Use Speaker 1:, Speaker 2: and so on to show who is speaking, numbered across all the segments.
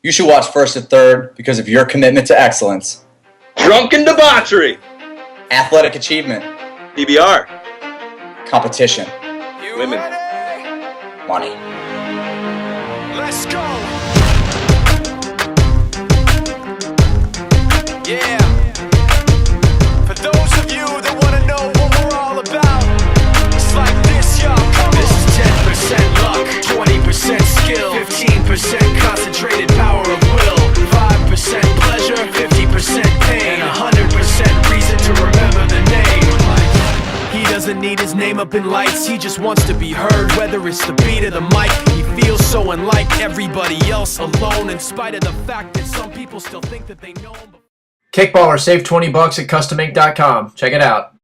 Speaker 1: You should watch First to Third because of your commitment to excellence.
Speaker 2: Drunken debauchery.
Speaker 1: Athletic achievement.
Speaker 2: PBR.
Speaker 1: Competition.
Speaker 2: Women.
Speaker 1: Money.
Speaker 3: Let's go. Yeah. For those of you that want to know what we're all about, it's like this, y'all. This is 10% luck, 20% skill, 15% concentrated power of will, 5% pleasure, 50% pain, and 100% reason to remember the name. He doesn't need his name up in lights, he just wants to be heard, whether it's the beat or the mic. He feels so unlike everybody else, alone, in spite of the fact that some people still think that they know him.
Speaker 4: Kickballer, save $20 at customink.com. Check it out.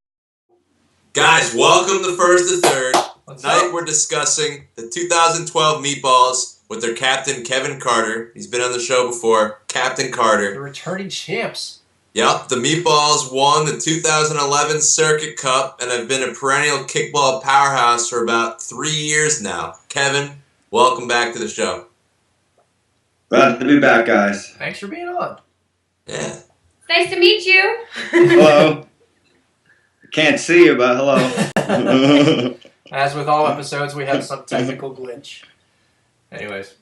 Speaker 5: Guys, welcome to First to Third. Tonight we're discussing the 2012 Meatballs with their captain, Kevin Carter. He's been on the show before. Captain Carter.
Speaker 4: The returning champs.
Speaker 5: Yep, the Meatballs won the 2011 Circuit Cup and have been a perennial kickball powerhouse for about 3 years now. Kevin, welcome back to the show.
Speaker 6: Glad to be back, guys.
Speaker 4: Thanks for being on.
Speaker 5: Yeah.
Speaker 7: Nice to meet you.
Speaker 6: Hello. Can't see you, but hello.
Speaker 4: As with all episodes, we have some technical glitch. Anyways.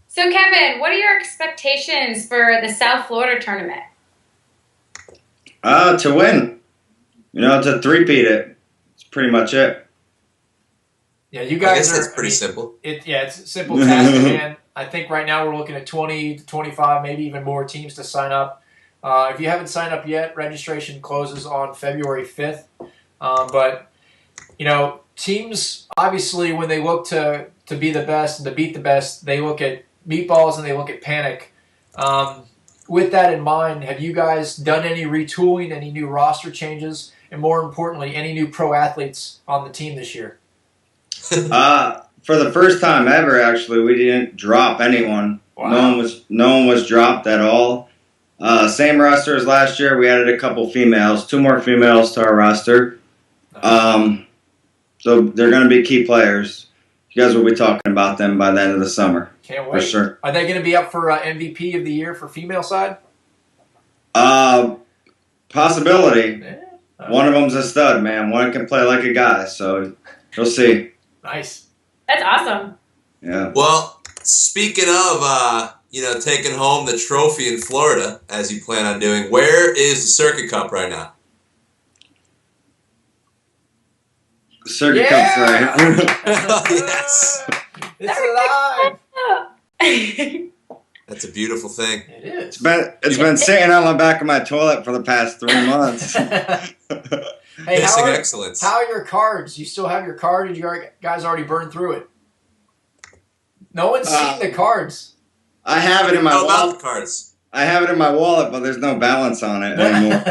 Speaker 7: So, Kevin, what are your expectations for the South Florida tournament?
Speaker 6: To win. To three-peat it. That's pretty much it.
Speaker 4: Yeah, you guys
Speaker 5: I guess that's pretty simple.
Speaker 4: It's a simple task at hand. I think right now we're looking at 20 to 25, maybe even more teams to sign up. If you haven't signed up yet, registration closes on February 5th. But teams, obviously, when they look to be the best and to beat the best, they look at Meatballs and they look at Panic. With that in mind, have you guys done any retooling, any new roster changes, and more importantly, any new pro athletes on the team this year?
Speaker 6: For the first time ever, actually, we didn't drop anyone.
Speaker 4: Wow.
Speaker 6: No one was dropped at all. Same roster as last year. We added a couple females, 2 more females to our roster.
Speaker 4: Nice.
Speaker 6: So they're going to be key players. You guys will be talking about them by the end of the summer.
Speaker 4: Can't wait.
Speaker 6: For sure.
Speaker 4: Are they going to be up for MVP of the year for female side?
Speaker 6: Possibility.
Speaker 4: Yeah.
Speaker 6: One of them's a stud, man. One can play like a guy, so you'll see.
Speaker 4: Nice.
Speaker 7: That's awesome.
Speaker 6: Yeah.
Speaker 5: Well, speaking of, taking home the trophy in Florida, as you plan on doing, where is the Circuit Cup right now?
Speaker 6: Circuit Cup's right.
Speaker 5: Yes.
Speaker 4: It's alive.
Speaker 5: That's a beautiful thing.
Speaker 4: It is.
Speaker 6: It's been sitting on the back of my toilet for the past 3 months.
Speaker 4: Hey,
Speaker 5: Missing excellence.
Speaker 4: How are your cards? You still have your card? Did you guys already burn through it? No one's seen the cards.
Speaker 6: I have it in my
Speaker 5: How about
Speaker 6: wallet.
Speaker 5: the cards?
Speaker 6: I have it in my wallet, but there's no balance on it anymore.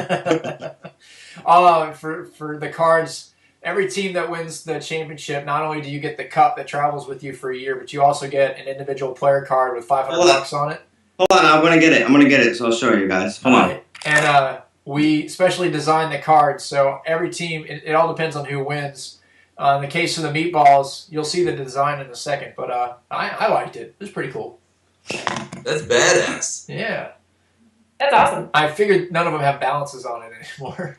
Speaker 4: For the cards, every team that wins the championship, not only do you get the cup that travels with you for a year, but you also get an individual player card with $500 on it.
Speaker 6: Hold on, I'm gonna get it. So I'll show you guys. Hold on.
Speaker 4: And we specially designed the cards, so every team, it all depends on who wins. In the case of the Meatballs, you'll see the design in a second, but I liked it. It was pretty cool.
Speaker 5: That's badass.
Speaker 4: Yeah.
Speaker 7: That's awesome.
Speaker 4: I figured none of them have balances on it anymore.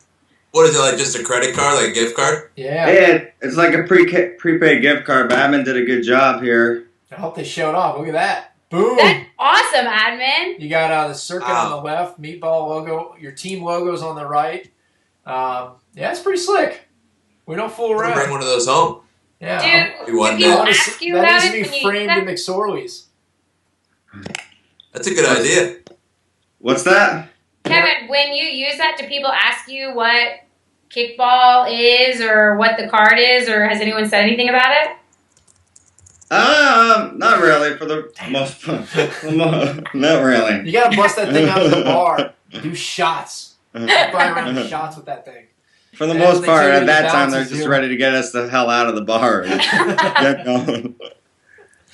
Speaker 5: What is it, like just a credit card, like a gift card?
Speaker 4: Yeah.
Speaker 6: It's like a prepaid gift card. Batman did a good job here.
Speaker 4: I hope they showed off. Look at that. Boom.
Speaker 7: That's awesome, admin.
Speaker 4: You got the circuit on the left, Meatball logo, your team logo's on the right. Yeah, it's pretty slick. We don't fool
Speaker 5: I'm gonna
Speaker 4: around.
Speaker 5: bring one of those home.
Speaker 4: Yeah.
Speaker 7: Dude,
Speaker 5: You want
Speaker 7: if people
Speaker 5: that?
Speaker 7: ask you
Speaker 4: that
Speaker 7: about
Speaker 4: needs
Speaker 7: it,
Speaker 4: to be
Speaker 7: when you
Speaker 4: framed in McSorley's.
Speaker 5: That's a good idea.
Speaker 6: What's that?
Speaker 7: Kevin, when you use that, do people ask you what kickball is or what the card is, or has anyone said anything about it?
Speaker 6: Not really. For the most part, not really.
Speaker 4: You gotta bust that thing out of the bar. Do shots. Buy around the shots with that thing.
Speaker 6: For the
Speaker 4: And
Speaker 6: most
Speaker 4: they
Speaker 6: part,
Speaker 4: tell you
Speaker 6: at
Speaker 4: the
Speaker 6: that time,
Speaker 4: balance
Speaker 6: they're
Speaker 4: is
Speaker 6: just
Speaker 4: zero.
Speaker 6: ready to get us the hell out of the bar. And get going.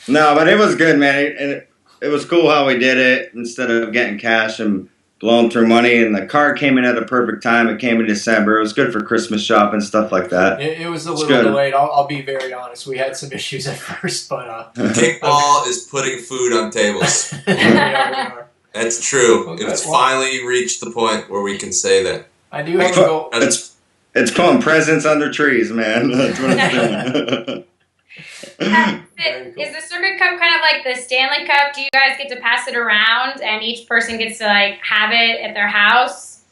Speaker 6: No, but it was good, man. It was cool how we did it. Instead of getting cash and blowing through money, and the card came in at a perfect time. It came in December. It was good for Christmas shopping, stuff like that.
Speaker 4: It was a
Speaker 6: It's
Speaker 4: little
Speaker 6: good.
Speaker 4: delayed. I'll be very honest. We had some issues at first, but
Speaker 5: Kickball is putting food on tables.
Speaker 4: we are.
Speaker 5: That's true.
Speaker 4: Okay,
Speaker 5: It's
Speaker 4: well-
Speaker 5: finally reached the point where we can say that.
Speaker 4: I do have to go.
Speaker 6: It's putting presents under trees, man. That's what it's doing.
Speaker 4: Very cool.
Speaker 7: Is the Circuit Cup kind of like the Stanley Cup? Do you guys get to pass it around and each person gets to like have it at their house?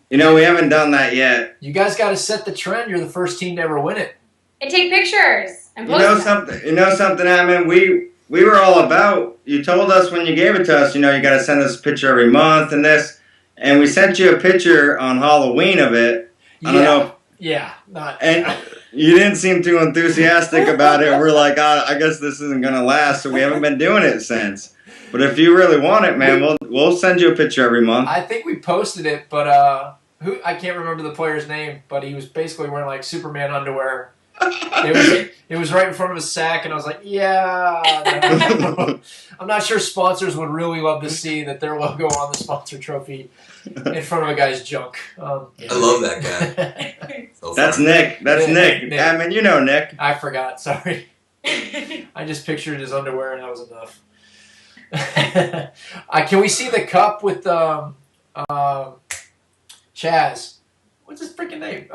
Speaker 6: You know, we haven't done that yet.
Speaker 4: You guys got to set the trend. You're the first team to ever win it.
Speaker 7: And take pictures and
Speaker 6: You
Speaker 7: post
Speaker 6: know
Speaker 7: them.
Speaker 6: something? You know something, Amin? We were all about. You told us when you gave it to us. You know, you got to send us a picture every month and this. And we sent you a picture on Halloween of it. I don't know.
Speaker 4: Yeah, not.
Speaker 6: And you didn't seem too enthusiastic about it. We're like, I guess this isn't gonna last, so we haven't been doing it since. But if you really want it, man, we'll send you a picture every month.
Speaker 4: I think we posted it, but I can't remember the player's name, but he was basically wearing like Superman underwear. It was right in front of his sack, and I was like, yeah. No. I'm not sure sponsors would really love to see that their logo on the sponsor trophy in front of a guy's junk. Yeah.
Speaker 5: I love that guy. So
Speaker 6: That's
Speaker 5: far.
Speaker 6: Nick. That's
Speaker 4: Yeah,
Speaker 6: Nick.
Speaker 4: Nick.
Speaker 6: Amin, you know Nick.
Speaker 4: I forgot. Sorry. I just pictured his underwear, and that was enough. Can we see the cup with Chaz? What's his freaking name?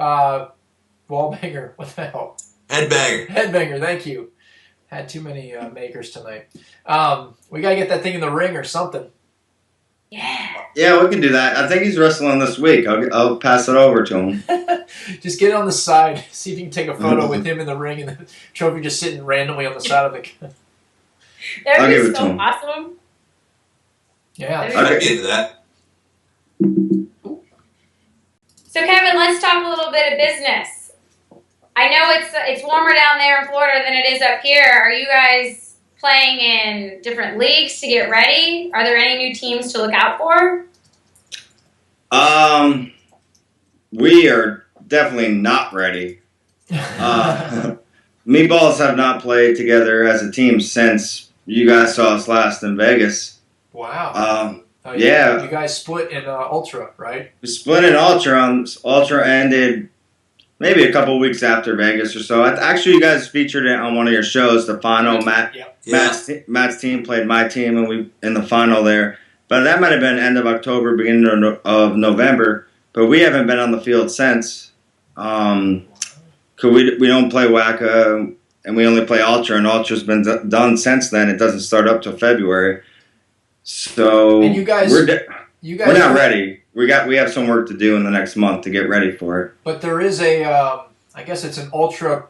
Speaker 4: Wallbanger. What the hell?
Speaker 5: Headbanger.
Speaker 4: Headbanger. Thank you. Had too many makers tonight. We gotta get that thing in the ring or something.
Speaker 7: Yeah.
Speaker 6: Yeah, we can do that. I think he's wrestling this week. I'll pass it over to him.
Speaker 4: Just get it on the side. See if you can take a photo with him in the ring and the trophy just sitting randomly on the side of the.
Speaker 7: That
Speaker 6: I'll
Speaker 7: would
Speaker 6: give
Speaker 7: be
Speaker 6: it to
Speaker 7: so
Speaker 6: him.
Speaker 7: awesome.
Speaker 4: Yeah.
Speaker 5: I'd be into that.
Speaker 7: So Kevin, let's talk a little bit of business. I know it's warmer down there in Florida than it is up here. Are you guys playing in different leagues to get ready? Are there any new teams to look out for?
Speaker 6: We are definitely not ready. Meatballs have not played together as a team since you guys saw us last in Vegas.
Speaker 4: Wow.
Speaker 6: Yeah.
Speaker 4: You guys split in Ultra, right?
Speaker 6: We split in Ultra. Ultra ended maybe a couple weeks after Vegas or so. Actually, you guys featured it on one of your shows, the final. Matt's team played my team, and we in the final there. But that might have been end of October, beginning of November. But we haven't been on the field since. Cause we don't play WACA, and we only play Ultra, and Ultra's been done since then. It doesn't start up till February. So
Speaker 4: And you guys,
Speaker 6: we're not ready. We have some work to do in the next month to get ready for it.
Speaker 4: But there is a, I guess it's an Ultra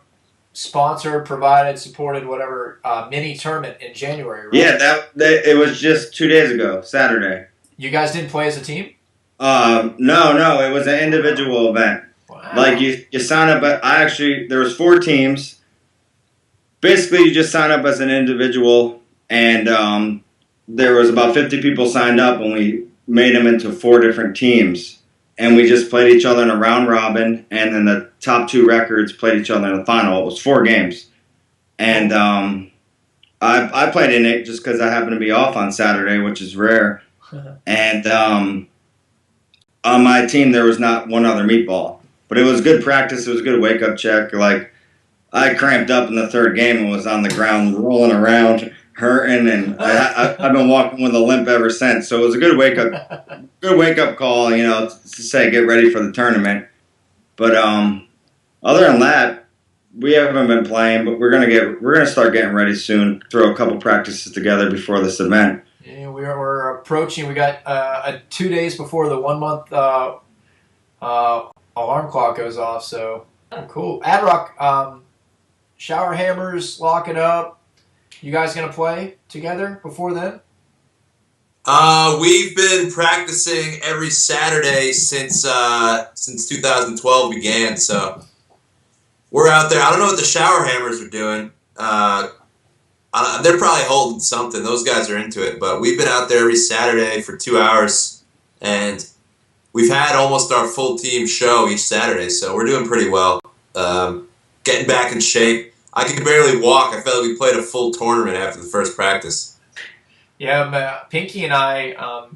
Speaker 4: sponsored, provided, supported, whatever, mini tournament in January, right?
Speaker 6: Yeah, it was just 2 days ago, Saturday.
Speaker 4: You guys didn't play as a team?
Speaker 6: No, it was an individual event.
Speaker 4: Wow.
Speaker 6: Like you sign up. There was 4 teams. Basically, you just sign up as an individual, and there was about 50 people signed up, and we made them into 4 different teams, and we just played each other in a round robin, and then the top 2 records played each other in the final. It was 4 games, and I played in it just because I happened to be off on Saturday, which is rare, and on my team there was not one other meatball, but it was good practice. It was a good wake up check. Like I cramped up in the 3rd game and was on the ground rolling around, hurting, and I've been walking with a limp ever since. So it was a good wake up call, you know, to say get ready for the tournament. But other than that, we haven't been playing, but we're gonna start getting ready soon. Throw a couple practices together before this event.
Speaker 4: Yeah, we're approaching. We got 2 days before the 1 month alarm clock goes off. So cool. Adrock, shower hammers, lock it up. You guys gonna play together before then?
Speaker 5: We've been practicing every Saturday since 2012 began. So we're out there. I don't know what the shower hammers are doing. They're probably holding something. Those guys are into it. But we've been out there every Saturday for 2 hours, and we've had almost our full team show each Saturday. So we're doing pretty well. Getting back in shape. I could barely walk. I felt like we played a full tournament after the first practice.
Speaker 4: Yeah, Pinky and I,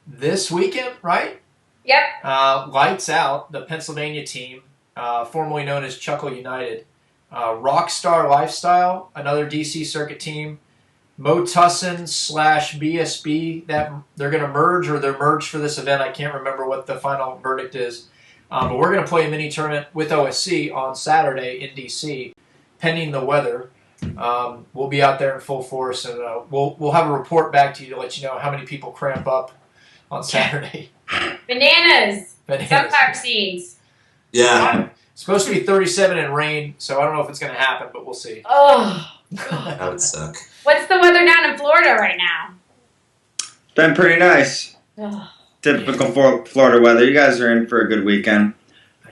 Speaker 4: this weekend, right?
Speaker 7: Yep.
Speaker 4: Lights Out, the Pennsylvania team, formerly known as Chuckle United. Rockstar Lifestyle, another DC Circuit team. Motussin / BSB, that they're going to merge or they're merged for this event. I can't remember what the final verdict is. But we're going to play a mini tournament with OSC on Saturday in DC, pending the weather. We'll be out there in full force, and we'll have a report back to you to let you know how many people cramp up on Saturday.
Speaker 7: Bananas.
Speaker 4: Bananas.
Speaker 7: Sunflower seeds.
Speaker 5: Yeah,
Speaker 4: It's supposed to be 37 and rain, so I don't know if it's going to happen, but we'll see.
Speaker 7: Oh.
Speaker 5: that would suck.
Speaker 7: What's the weather down in Florida right now?
Speaker 6: Been pretty nice.
Speaker 7: Ugh.
Speaker 6: Typical Florida weather. You guys are in for a good weekend.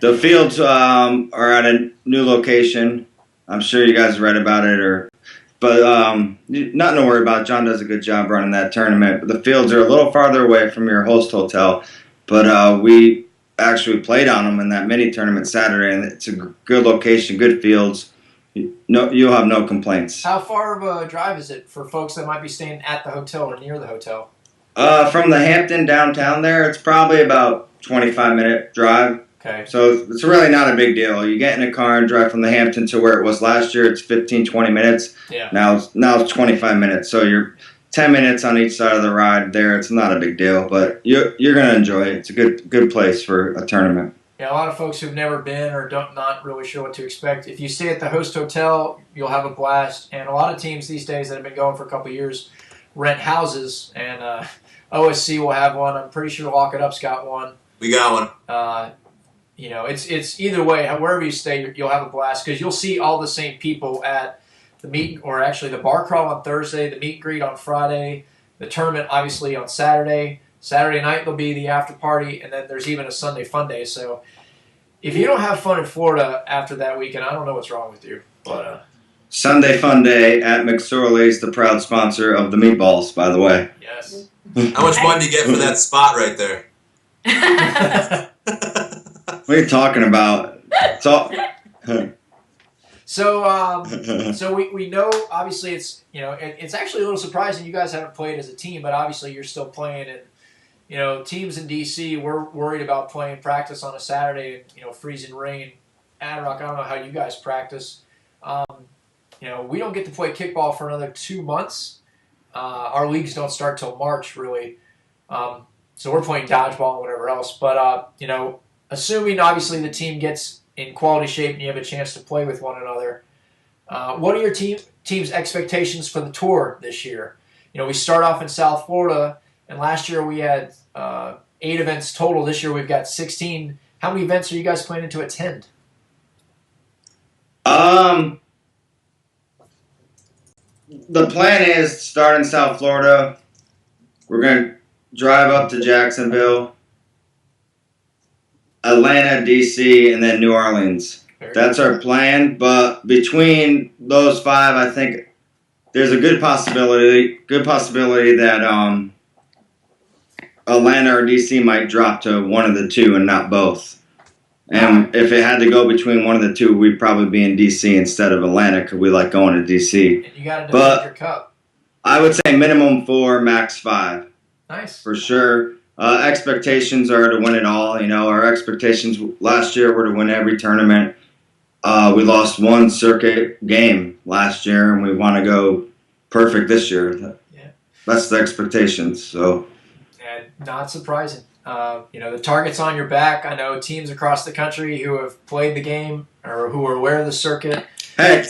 Speaker 6: The fields are at a new location. I'm sure you guys read about it, but nothing to worry about. John does a good job running that tournament. But the fields are a little farther away from your host hotel. But we actually played on them in that mini tournament Saturday, and it's a good location, good fields. You'll have no complaints.
Speaker 4: How far of a drive is it for folks that might be staying at the hotel or near the hotel?
Speaker 6: From the Hampton downtown there, it's probably about 25-minute drive.
Speaker 4: Okay.
Speaker 6: So it's really not a big deal. You get in a car and drive from the Hampton to where it was last year. It's 15, 20 minutes.
Speaker 4: Yeah.
Speaker 6: Now it's 25 minutes. So you're 10 minutes on each side of the ride there. It's not a big deal, but you're going to enjoy it. It's a good place for a tournament.
Speaker 4: Yeah, a lot of folks who've never been or not really sure what to expect. If you stay at the host hotel, you'll have a blast. And a lot of teams these days that have been going for a couple of years rent houses, and OSC will have one. I'm pretty sure Lock It Up's got one.
Speaker 5: We got one.
Speaker 4: It's either way. Wherever you stay, you'll have a blast because you'll see all the same people at the bar crawl on Thursday, the meet and greet on Friday, the tournament obviously on Saturday. Saturday night there'll be the after party, and then there's even a Sunday fun day. So if you don't have fun in Florida after that weekend, I don't know what's wrong with you. But
Speaker 6: Sunday Fun Day at McSorley's, the proud sponsor of the Meatballs, by the way.
Speaker 4: yes.
Speaker 5: How much money do you get for that spot right there?
Speaker 6: What are you talking about? It's all...
Speaker 4: So we know obviously it's actually a little surprising you guys haven't played as a team, but obviously you're still playing, and teams in DC we're worried about playing practice on a Saturday in freezing rain. Ad-Rock, I don't know how you guys practice. We don't get to play kickball for another 2 months. Our leagues don't start till March really, so we're playing dodgeball and whatever else. But assuming obviously the team gets in quality shape and you have a chance to play with one another, what are your team's expectations for the tour this year? We start off in South Florida, and last year we had 8 events total. This year we've got 16. How many events are you guys planning to attend?
Speaker 6: The plan is to start in South Florida. We're going to drive up to Jacksonville, Atlanta, DC, and then New Orleans. That's our plan, but between those 5, I think there's a good possibility that Atlanta or DC might drop to one of the two and not both. And if it had to go between one of the two, we'd probably be in DC instead of Atlanta because we like going to DC.
Speaker 4: And you got to defend your cup.
Speaker 6: I would say minimum 4, max 5.
Speaker 4: Nice.
Speaker 6: For sure. Expectations are to win it all. Our expectations last year were to win every tournament. We lost 1 circuit game last year, and we want to go perfect this year.
Speaker 4: Yeah.
Speaker 6: That's the expectations. So.
Speaker 4: And not surprising. The target's on your back. I know teams across the country who have played the game or who are aware of the circuit.
Speaker 6: Hey.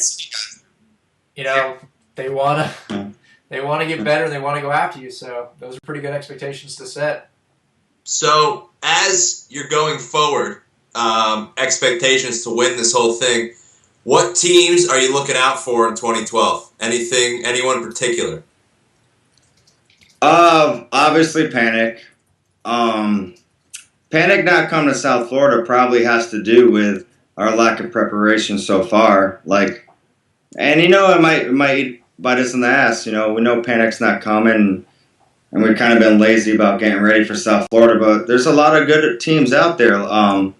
Speaker 4: They want to get better. They want to go after you. So those are pretty good expectations to set.
Speaker 5: So as you're going forward, expectations to win this whole thing, what teams are you looking out for in 2012? Anyone in particular?
Speaker 6: Obviously Panic. Panic not coming to South Florida probably has to do with our lack of preparation so far. It might bite us in the ass. We know Panic's not coming, and we've kind of been lazy about getting ready for South Florida. But there's a lot of good teams out there. The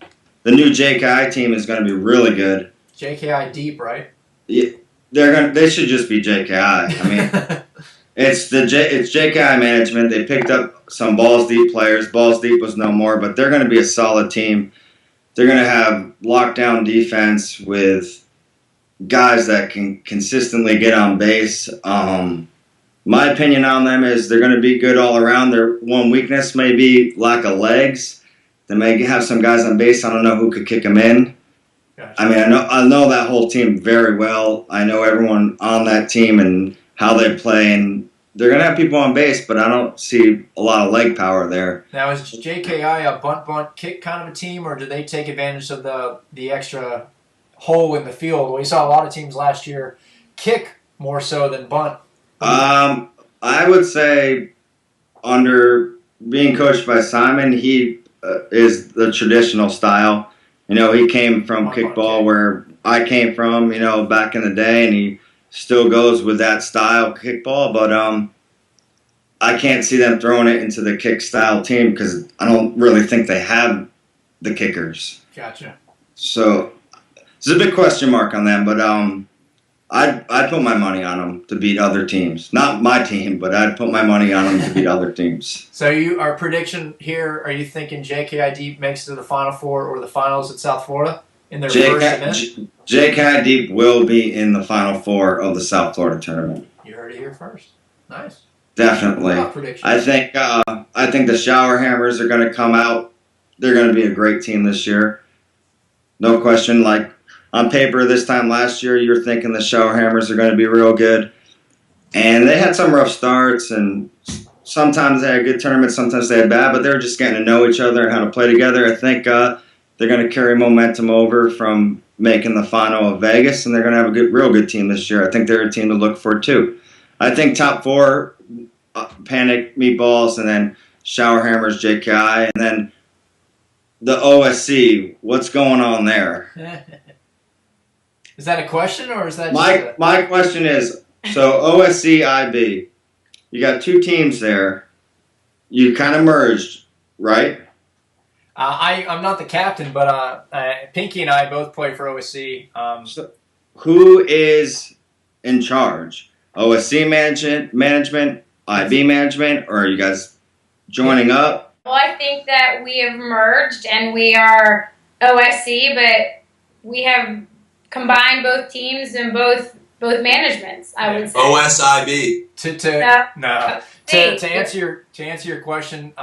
Speaker 6: new JKI team is going to be really good.
Speaker 4: JKI deep, right?
Speaker 6: Yeah, they should just be JKI. It's JKI management. They picked up some balls deep players. Balls deep was no more, but they're going to be a solid team. They're going to have lockdown defense with guys that can consistently get on base. My opinion on them is they're going to be good all around. Their one weakness may be lack of legs. They may have some guys on base. I don't know who could kick them in.
Speaker 4: Gotcha.
Speaker 6: I mean, I know that whole team very well. I know everyone on that team and how they play, and they're going to have people on base, but I don't see a lot of leg power there.
Speaker 4: Now, is JKI a bunt kick kind of a team, or do they take advantage of the extra hole in the field? We saw a lot of teams last year kick more so than bunt.
Speaker 6: I would say under being coached by Simon, he is the traditional style. You know, he came from kickball where I came from, you know, back in the day, and he still goes with that style kickball, but I can't see them throwing it into the kick style team because I don't really think they have the kickers.
Speaker 4: Gotcha.
Speaker 6: So there's a big question mark on them, but I'd put my money on them to beat other teams. Not my team, but I'd put my money on them to beat other teams.
Speaker 4: So our prediction here, are you thinking JKI Deep makes it to the Final Four or the finals at South Florida in their first event?
Speaker 6: JKI Deep will be in the Final Four of the South Florida tournament.
Speaker 4: You heard it here first. Nice.
Speaker 6: Definitely.
Speaker 4: Prediction.
Speaker 6: I think the Shower Hammers are going to come out. They're going to be a great team this year. No question. Like on paper this time last year, you were thinking the Shower Hammers are going to be real good. And they had some rough starts, and sometimes they had good tournaments, sometimes they had bad, but they were just getting to know each other and how to play together. I think they're going to carry momentum over from making the final of Vegas, and they're going to have a real good team this year. I think they're a team to look for, too. I think top four, Panic, Meatballs, and then Shower Hammers, JKI, and then the OSC. What's going on there?
Speaker 4: Is that a question, or is that
Speaker 6: my question is, so OSC, IB, you got two teams there. You kind of merged, right?
Speaker 4: I'm not the captain, but Pinky and I both play for OSC.
Speaker 6: So who is in charge? OSC management, IB management, or are you guys joining up?
Speaker 7: Well, I think that we have merged and we are OSC, but we have combined both teams and both managements, I would say.
Speaker 5: OSIB.
Speaker 4: To answer your question,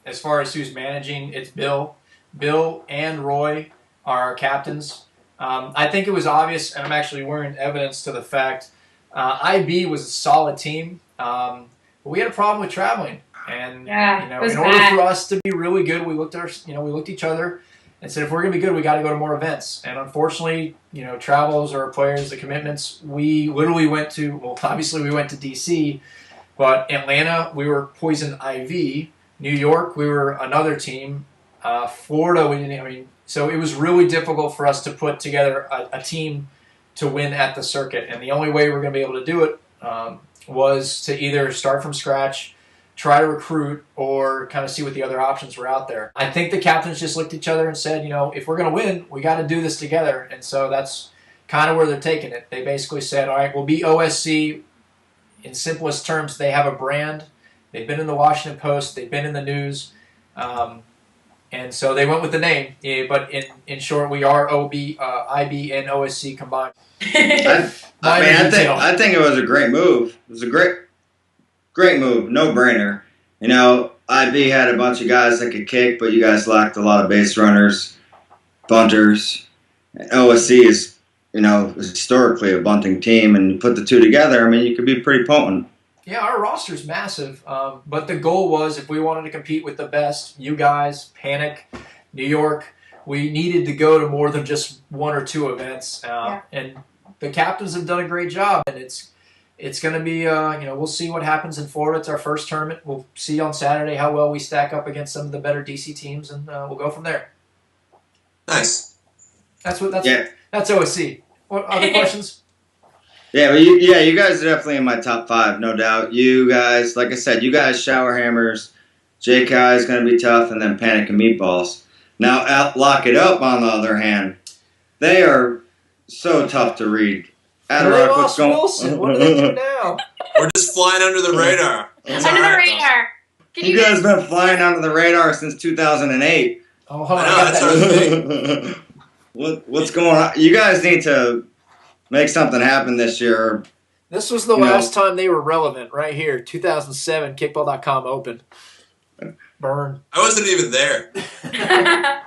Speaker 4: as far as who's managing, it's Bill. Bill and Roy are our captains. I think it was obvious, and I'm actually wearing evidence to the fact IB was a solid team, but we had a problem with traveling. And in order for us to be really good, we looked at each other and said, if we're going to be good, we got to go to more events. And unfortunately, travels or players, the commitments, we literally went to. Well, obviously we went to DC, but Atlanta we were Poison IV. New York we were another team. Florida we didn't. I mean, so it was really difficult for us to put together a team to win at the circuit. And the only way we're going to be able to do it was to either start from scratch, try to recruit, or kind of see what the other options were out there. I think the captains just looked at each other and said, if we're going to win, we got to do this together. And so that's kind of where they're taking it. They basically said, all right, we'll be OSC. In simplest terms, they have a brand. They've been in the Washington Post. They've been in the news. And so they went with the name. Yeah, but in short, we are IB, and OSC combined.
Speaker 6: I think it was a great move. It was a great move, no brainer. IB had a bunch of guys that could kick, but you guys lacked a lot of base runners, bunters. OSC is, historically a bunting team, and you put the two together, I mean, you could be pretty potent.
Speaker 4: Yeah, our roster's massive, but the goal was if we wanted to compete with the best, you guys, Panic, New York, we needed to go to more than just one or two events, and the captains have done a great job, and it's going to be, we'll see what happens in Florida. It's our first tournament. We'll see on Saturday how well we stack up against some of the better DC teams, and we'll go from there.
Speaker 5: Nice.
Speaker 4: That's OSC. What other questions?
Speaker 6: Yeah, you guys are definitely in my top 5, no doubt. You guys, like I said, Shower Hammers, JKI is going to be tough, and then Panic and Meatballs. Now, Lock It Up, on the other hand, they are so tough to read.
Speaker 4: They lost Wilson. What do they do now?
Speaker 5: We're just flying under the radar. It's
Speaker 7: Under
Speaker 5: all
Speaker 7: the
Speaker 5: right, though.
Speaker 7: radar. Can
Speaker 6: You guys been flying under the radar since 2008.
Speaker 4: Oh, hold on.
Speaker 5: I know,
Speaker 4: I got
Speaker 5: that's
Speaker 4: that.
Speaker 5: our thing.
Speaker 6: What's going on? You guys need to make something happen this year.
Speaker 4: This was the
Speaker 6: You know.
Speaker 4: last time they were relevant, right here. 2007, kickball.com open. Burn.
Speaker 5: I wasn't even there. That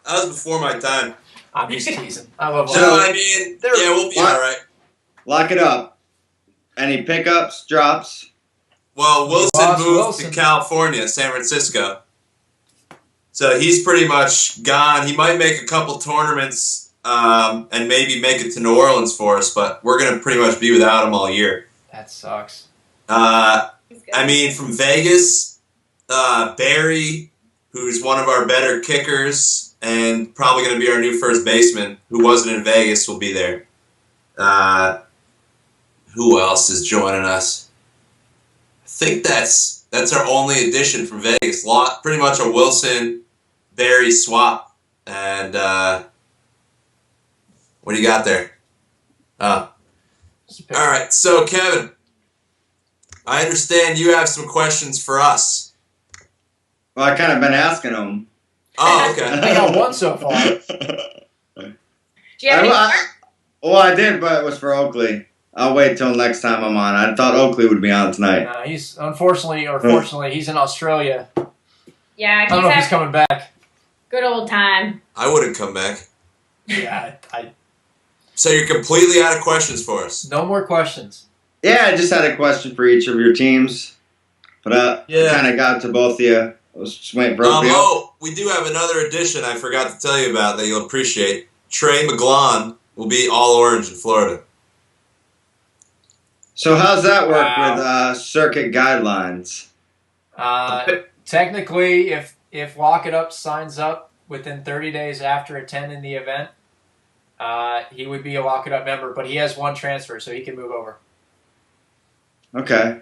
Speaker 5: was before my time.
Speaker 4: I'm just teasing. I love
Speaker 5: So,
Speaker 4: all
Speaker 5: I mean, yeah, we'll be all right.
Speaker 6: Lock it up. Any pickups, drops?
Speaker 5: Well, Wilson
Speaker 4: lost
Speaker 5: moved
Speaker 4: Wilson.
Speaker 5: to California, San Francisco. So he's pretty much gone. He might make a couple tournaments and maybe make it to New Orleans for us, but we're going to pretty much be without him all year.
Speaker 4: That sucks.
Speaker 5: I mean, from Vegas, Barry, who's one of our better kickers and probably going to be our new first baseman, who wasn't in Vegas, will be there. Who else is joining us? I think that's our only addition from Vegas. Pretty much a Wilson Barry swap. And what do you got there? All right. So Kevin, I understand you have some questions for us.
Speaker 6: Well, I kind of been asking them.
Speaker 5: Oh,
Speaker 4: I
Speaker 5: okay.
Speaker 4: got one so far.
Speaker 7: Do you have any more?
Speaker 6: Well, I did, but it was for Oakley. I'll wait till next time I'm on. I thought Oakley would be on tonight.
Speaker 4: He's unfortunately or fortunately he's in Australia.
Speaker 7: Yeah,
Speaker 4: I don't know if he's coming back.
Speaker 7: good old time.
Speaker 5: I wouldn't come back.
Speaker 4: Yeah, I
Speaker 5: So you're completely out of questions for us.
Speaker 4: no more questions.
Speaker 6: Yeah, I just had a question for each of your teams. But I kind of got to both of you. I was just waiting for Oakley.
Speaker 5: Oh, we do have another addition I forgot to tell you about that you'll appreciate. Trey McGlon will be all orange in Florida.
Speaker 6: So how's that work
Speaker 4: Wow.
Speaker 6: with circuit guidelines?
Speaker 4: Technically, if Lock It Up signs up within 30 days after attending the event, he would be a Lock It Up member, but he has one transfer, so he can move over.
Speaker 6: Okay.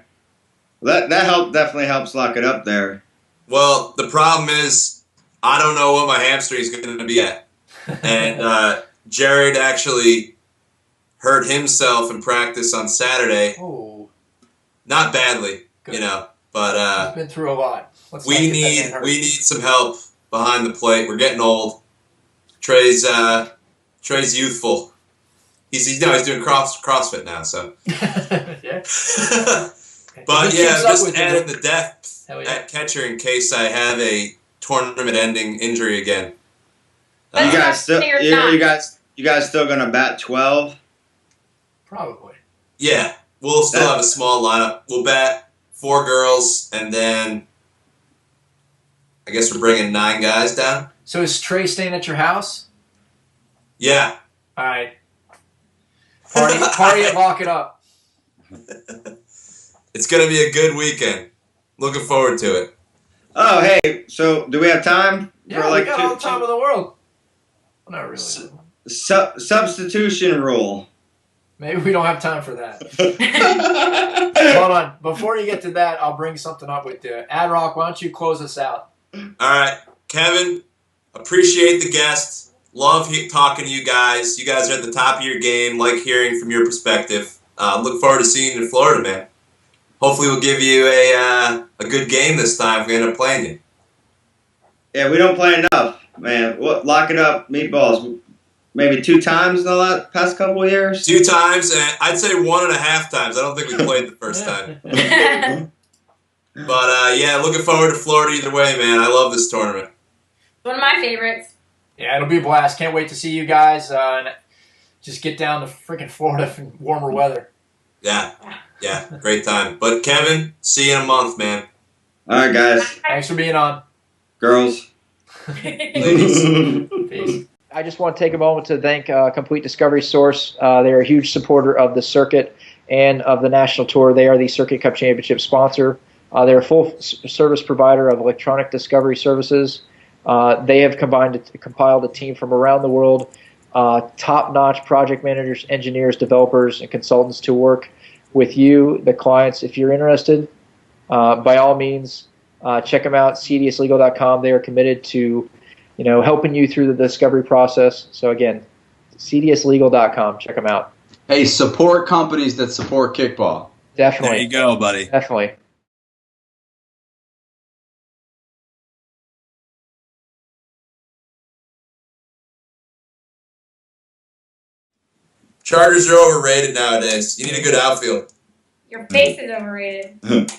Speaker 6: That definitely helps lock it up there.
Speaker 5: Well, the problem is I don't know what my hamstring is going to be at. And Jared actually hurt himself in practice on Saturday.
Speaker 4: Oh,
Speaker 5: Not badly,
Speaker 4: good.
Speaker 5: you know, but
Speaker 4: He's been through a lot. Let's not
Speaker 5: we
Speaker 4: get that man hurt.
Speaker 5: need some help behind the plate. We're getting old. Trey's youthful. He's doing CrossFit now, so.
Speaker 4: Yeah.
Speaker 5: But
Speaker 4: He
Speaker 5: yeah,
Speaker 4: keeps up
Speaker 5: just
Speaker 4: with you.
Speaker 5: adding the depth
Speaker 4: Hell yeah.
Speaker 5: at catcher in case I have a tournament-ending injury again.
Speaker 7: That's
Speaker 6: You
Speaker 7: not
Speaker 6: guys still
Speaker 7: fair,
Speaker 6: you
Speaker 7: not.
Speaker 6: guys still gonna bat 12?
Speaker 4: Probably.
Speaker 5: Yeah, we'll still have a small lineup. We'll bat 4 girls, and then I guess we're bringing 9 guys down.
Speaker 4: So is Trey staying at your house?
Speaker 5: Yeah.
Speaker 4: All right. Party and Lock It Up.
Speaker 5: It's going to be a good weekend. Looking forward to it.
Speaker 6: Oh, hey. So do we have time
Speaker 4: Yeah, we got all the time in the world. Well, not really.
Speaker 6: substitution rule?
Speaker 4: Maybe we don't have time for that. Hold on. Before you get to that, I'll bring something up with you. Adrock, why don't you close us out?
Speaker 5: All right, Kevin, appreciate the guest. Love talking to you guys. You guys are at the top of your game. Like hearing from your perspective. Look forward to seeing you in Florida, man. Hopefully we'll give you a good game this time if we end up playing you.
Speaker 6: Yeah, we don't play enough, man. Lock It Up, Meatballs. Maybe 2 times in the past couple of years.
Speaker 5: 2 times, and I'd say 1.5 times. I don't think we played the first time. But yeah, looking forward to Florida either way, man. I love this tournament.
Speaker 7: One of my favorites.
Speaker 4: Yeah, it'll be a blast. Can't wait to see you guys. And just get down to freaking Florida for warmer weather.
Speaker 5: Yeah, great time. But Kevin, see you in a month, man.
Speaker 6: All right, guys.
Speaker 4: Thanks for being on.
Speaker 6: Girls.
Speaker 5: Ladies.
Speaker 4: Peace. I just want to take a moment to thank Complete Discovery Source. They're a huge supporter of the circuit and of the national tour. They are the Circuit Cup Championship sponsor. They're a full-service provider of electronic discovery services. They have compiled a team from around the world, top-notch project managers, engineers, developers, and consultants to work with you, the clients. If you're interested, by all means, check them out, cdslegal.com. They are committed to helping you through the discovery process. So again, cdslegal.com. Check them out.
Speaker 8: Hey, support companies that support kickball.
Speaker 5: There
Speaker 4: Definitely.
Speaker 5: you go, buddy.
Speaker 4: Definitely.
Speaker 5: Chargers are overrated nowadays. You need a good outfield.
Speaker 7: Your face is overrated.